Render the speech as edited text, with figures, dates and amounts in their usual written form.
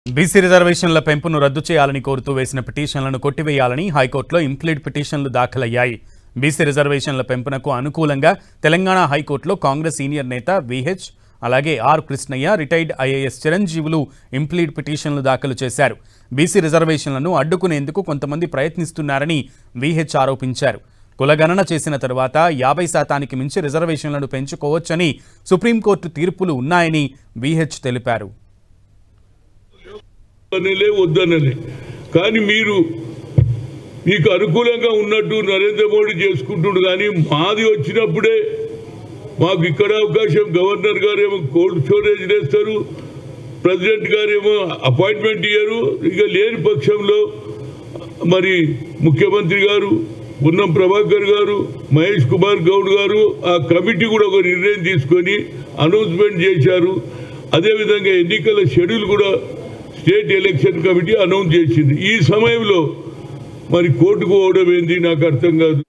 BC రిజర్వేషన్ల పెంపును రద్దు చేయాలని కోరుతూ వేసిన పిటిషన్లను కొట్టివేయాలని హైకోర్టులో ఇంప్లీడ్ పిటిషన్లు దాఖలయ్యాయి. బీసీ రిజర్వేషన్ల పెంపునకు అనుకూలంగా తెలంగాణ హైకోర్టులో కాంగ్రెస్ సీనియర్ నేత విహెచ్ అలాగే R Krishnaiah, retired IAS Chiranjeevulu implead పిటిషన్లు దాఖలు చేశారు. బీసీ రిజర్వేషన్లను అడ్డుకునేందుకు కొంతమంది ప్రయత్నిస్తున్నారని విహెచ్ ఆరోపించారు. కులగణన చేసిన తర్వాత 50% మించి రిజర్వేషన్లను పెంచుకోవచ్చని సుప్రీంకోర్టు తీర్పులు ఉన్నాయని విహెచ్ తెలిపారు. వద్దనలే కానీ మీకు అనుకూలంగా ఉన్నట్టు నరేంద్ర మోడీ చేసుకుంటుడు. కానీ మాది వచ్చినప్పుడే మాకు ఇక్కడ అవకాశం, గవర్నర్ గారు ఏమో కోల్డ్ స్టోరేజ్ చేస్తారు, ప్రెసిడెంట్ గారు ఏమో అపాయింట్మెంట్ ఇయ్యరు. ఇక లేని పక్షంలో మరి ముఖ్యమంత్రి గారు, పున్నం ప్రభాకర్ గారు, మహేష్ కుమార్ గౌడ్ గారు ఆ కమిటీ కూడా ఒక నిర్ణయం తీసుకొని అనౌన్స్మెంట్ చేశారు. అదేవిధంగా ఎన్నికల షెడ్యూల్ కూడా స్టేట్ ఎలక్షన్ కమిటీ అనౌన్స్ చేసింది. ఈ సమయంలో మరి కోర్టుకు పోవడం ఏంది నాకు అర్థం కాదు.